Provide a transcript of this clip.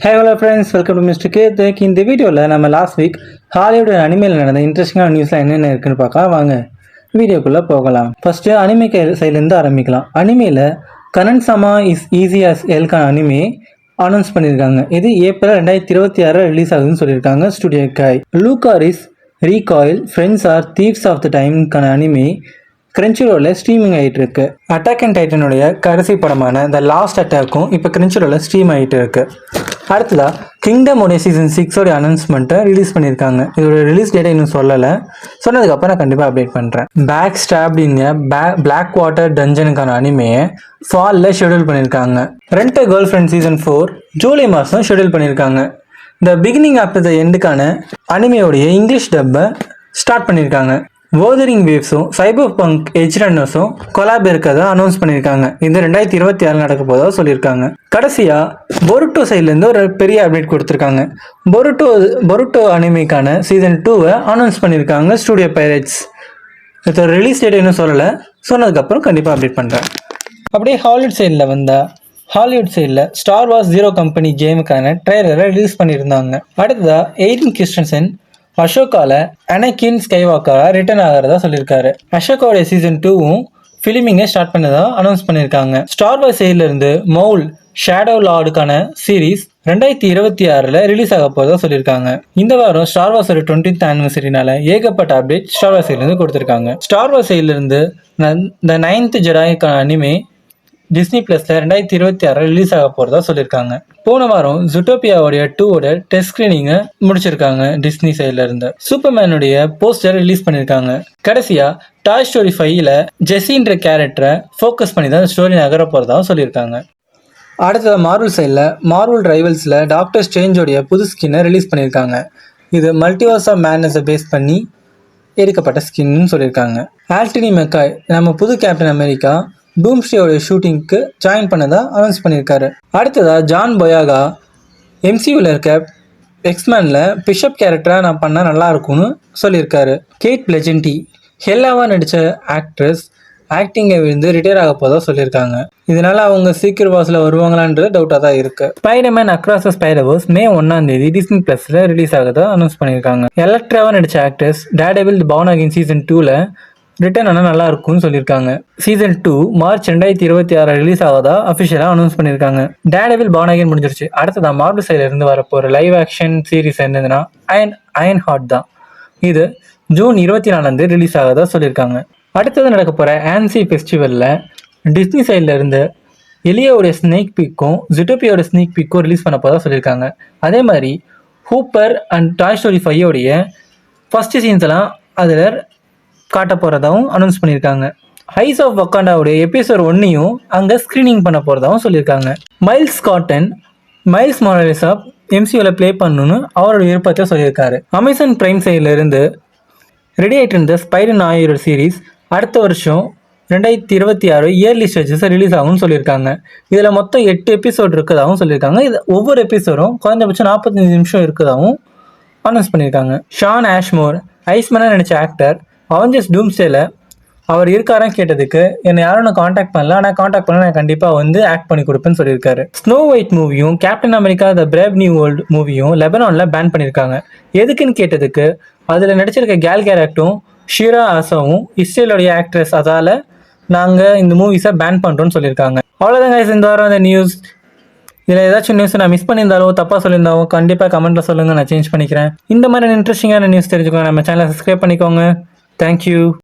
Hey hello friends, welcome to mister cake. இந்த வீடியோவில் நம்ம லாஸ்ட் வீக் ஹாலிவுட் அனிமேல நடந்த இன்ட்ரெஸ்டிங்கான நியூஸ்லாம் என்னென்ன இருக்குன்னு பார்க்கலாம். வாங்க வீடியோக்குள்ளே போகலாம். ஃபஸ்ட்டு அனிமே சைட்லேருந்து ஆரம்பிக்கலாம். அனிமேல கனன்சாமா இஸ் ஈஸி அஸ் எல்கான அனிமே அனௌன்ஸ் பண்ணியிருக்காங்க. இது ஏப்ரல் 2026 ரிலீஸ் ஆகுதுன்னு சொல்லியிருக்காங்க studio Kai. Lycoris Recoil friends are thieves of the டைம்க்கான அனிமே கிரன்ச்சிரோலில் ஸ்ட்ரீமிங் ஆகிட்டு இருக்கு. அட்டாக் அண்ட் டைட்டனுடைய கடைசி படமான த லாஸ்ட் அட்டாக்கும் இப்போ கிரன்ச்சிரோலில் ஸ்ட்ரீம் ஆகிட்டு இருக்கு. அடுத்ததாக கிங்டம் உடைய சீசன் 6 அனௌன்ஸ்மெண்ட்டை ரிலீஸ் பண்ணியிருக்காங்க. இதோட ரிலீஸ் டேட்டை இன்னும் சொல்லலை. சொன்னதுக்கப்புறம் நான் கண்டிப்பாக அப்டேட் பண்ணுறேன். Back stabbed in black water டஞ்சனுக்கான அனிமையை ஃபாலில் ஷெடியூல் பண்ணியிருக்காங்க. Rent a girlfriend season 4 ஜூலை மாதம் ஷெடியூல் பண்ணியிருக்காங்க. த பிகினிங் ஆஃப்டர் த எண்டுக்கான அனிமையோடைய இங்கிலீஷ் டப்பை ஸ்டார்ட் பண்ணியிருக்காங்க. வோதரிங் வேவ்ஸும் சைபர் பங்க் எஜ் ரன்னர்ஸும் கொலாப் இருக்கதை அனௌன்ஸ் பண்ணியிருக்காங்க. இது 2026 நடக்க போதா சொல்லியிருக்காங்க. கடைசியாக பொருட்டோ சைட்லேருந்து ஒரு பெரிய அப்டேட் கொடுத்துருக்காங்க. பொருட்டோ அனிமைக்கான சீசன் 2 அனௌன்ஸ் பண்ணியிருக்காங்க ஸ்டுடியோ பைரேட்ஸ். இதோட ரிலீஸ் டேட் இன்னும் சொல்லலை. சொன்னதுக்கப்புறம் கண்டிப்பாக அப்டேட் பண்ணுறேன். அப்படியே ஹாலிவுட் சைடில் ஸ்டார் வார்ஸ் 0 கம்பெனி கேமுக்கான ட்ரெய்லரை ரிலீஸ் பண்ணியிருந்தாங்க. அடுத்ததாக எய்டன் கிறிஸ்டன்சன் அசோகாவில் அனகின் ஸ்கைவாக்கராக ரிட்டர்ன் ஆகிறதா சொல்லியிருக்காரு. அசோகாவுடைய சீசன் 2வும் ஃபிலிமிங்கை ஸ்டார்ட் பண்ணதா அனௌன்ஸ் பண்ணியிருக்காங்க. ஸ்டார் வார்ஸ் சைட்லேருந்து மவுல் ஷேடோ லார்டுக்கான சீரீஸ் 2026 ரிலீஸ் ஆக போகிறதா சொல்லியிருக்காங்க. இந்த வாரம் ஸ்டார் வார்ஸ் 20th ஆனிவர்சரினால ஏகப்பட்ட அப்டேட் ஸ்டார் வார்ஸ் சைட்லேருந்து கொடுத்துருக்காங்க. ஸ்டார் வார்ஸ் சைட்லேருந்து த 9th ஜெடாய்க்கான அனிமே டிஸ்னி பிளஸ்ல 2026 ரிலீஸ் ஆக போறதா சொல்லியிருக்காங்க. போன வாரம் ஜூட்டோபியாவுடைய 2 டெஸ்ட் ஸ்கிரீனிங்கை முடிச்சிருக்காங்க. டிஸ்னி சைட்ல இருந்து சூப்பர்மேனுடைய போஸ்டர் ரிலீஸ் பண்ணியிருக்காங்க. கடைசியா டாய் ஸ்டோரி 5ல ஜெஸின்ற கேரக்டரை ஃபோக்கஸ் பண்ணி தான் ஸ்டோரி நகர போறதாகவும் சொல்லியிருக்காங்க. அடுத்தது மார்வல் சைடில் மார்வல் ரைவல்ஸில் டாக்டர் ஸ்ட்ரேஞ்சோடைய புது ஸ்கின்னை ரிலீஸ் பண்ணியிருக்காங்க. இது மல்டிவர்ஸ் ஆஃப் மேட்னஸை பேஸ் பண்ணி எடுக்கப்பட்ட ஸ்கின்னு சொல்லியிருக்காங்க. ஆல்டனி மெக்காய் நம்ம புது கேப்டன் அமெரிக்கா டூம்ஸ்டேயோட ஷூட்டிங்க்கு ஜாயின் பண்ணதா அனௌன்ஸ் பண்ணியிருக்காரு. அடுத்ததாக ஜான் பொயாகா எம்சியூவில் இருக்க எக்ஸ்மேனில் பிஷப் கேரக்டராக நான் பண்ணால் நல்லா இருக்கும்னு சொல்லியிருக்காரு. கேட் பிளெஜென்டி ஹெல்லாவாக நடித்த ஆக்ட்ரஸ் ஆக்டிங்கை விழுந்து ரிட்டையர் ஆக போதா சொல்லியிருக்காங்க. இதனால அவங்க சீக்கிரம் வாஸில் வருவாங்களான்றது டவுட்டாக தான் இருக்கு. Spiderman across the Spiderverse May 1 Disney பிளஸ்ல ரிலீஸ் ஆகுதா அனௌன்ஸ் பண்ணியிருக்காங்க. எலக்ட்ராவாக நடித்த actress Daredevil born again season 2ல ரிட்டர்ன் ஆனால் நல்லா இருக்கும்னு சொல்லியிருக்காங்க. சீசன் 2 மார்ச் 2026 ரிலீஸ் ஆகுதா அஃபிஷியலாக அனௌன்ஸ் பண்ணியிருக்காங்க. டேர்டெவில் பார்ன் அகைன் முடிஞ்சிருச்சு. அடுத்ததான் மார்வல் சைடில் இருந்து வரப்போகிற லைவ் ஆக்ஷன் சீரிஸ் என்னதுன்னா அயன் ஹார்ட் தான். இது ஜூன் 24 ரிலீஸ் ஆகுதா சொல்லியிருக்காங்க. அடுத்தது நடக்க போகிற ஆன்சி ஃபெஸ்டிவலில் டிஸ்னி சைடில் இருந்து எலியோடைய ஸ்னேக் பிக்கும் ஜூட்டோபியோட ஸ்னேக் பிக்கும் ரிலீஸ் பண்ண போதா சொல்லியிருக்காங்க. அதே மாதிரி Hopper and toy story 5 first சீன்ஸ்லாம் அதில் காட்ட போகிறதாகவும் அனௌன்ஸ் பண்ணியிருக்காங்க. ஹைஸ் ஆஃப் வக்காண்டாவுடைய எபிசோட் 1 அங்கே ஸ்க்ரீனிங் பண்ண போகிறதாகவும் சொல்லியிருக்காங்க. மைல்ஸ் மொராலிஸா எம்சியூவில் ப்ளே பண்ணணும்னு அவரோட விருப்பத்தை சொல்லியிருக்காரு. அமேசான் பிரைம் சைடில் இருந்து ரெடி ஆகிட்டு இருந்த ஸ்பைடர் நாயோட சீரீஸ் அடுத்த வருஷம் 2026 இயர்லி ஸ்டேஜஸ் ரிலீஸ் ஆகும்னு சொல்லியிருக்காங்க. இதில் மொத்தம் 8 எபிசோட் இருக்குதாகவும் சொல்லியிருக்காங்க. இது ஒவ்வொரு எபிசோடும் குறைஞ்சபட்சம் 45 நிமிஷம் இருக்குதாகவும் அனௌன்ஸ் பண்ணியிருக்காங்க. ஷான் ஆஷ்மோர் ஐஸ்மேனாக நடித்த ஆக்டர் அவெஞ்சர்ஸ் டூம்ஸ்டேல அவர் இருக்காரான்னு கேட்டதுக்கு என்னை யாரும் நான் காண்டாக்ட் பண்ணல, ஆனால் காண்டாக்ட் பண்ண நான் கண்டிப்பாக ஆக்ட் பண்ணி கொடுப்பேன்னு சொல்லியிருக்காரு. ஸ்னோ ஒயிட் மூவியும் Captain America the brave new world மூவியும் லெபனானில் பேன் பண்ணியிருக்காங்க. எதுக்குன்னு கேட்டதுக்கு அதில் நடிச்சிருக்க கேல் கேரக்டரும் ஷீரா ஆசாவும் இஸ்ரேலோடைய ஆக்ட்ரஸ், அதால் நாங்கள் இந்த மூவிஸை பேன் பண்ணுறோன்னு சொல்லியிருக்காங்க. அவ்வளோதாங்க இந்த வாரம் அந்த நியூஸ். இதில் ஏதாச்சும் நியூஸ் நான் மிஸ் பண்ணியிருந்தாலும் தப்பாக சொல்லியிருந்தாலும் கண்டிப்பாக கமெண்ட்டில் சொல்லுங்கள், நான் சேஞ்ச் பண்ணிக்கிறேன். இந்த மாதிரி இன்ட்ரெஸ்டிங்கான நியூஸ் தெரிஞ்சுக்கோங்க. நம்ம சேனலை சப்ஸ்கிரைப் பண்ணிக்கோங்க. Thank you.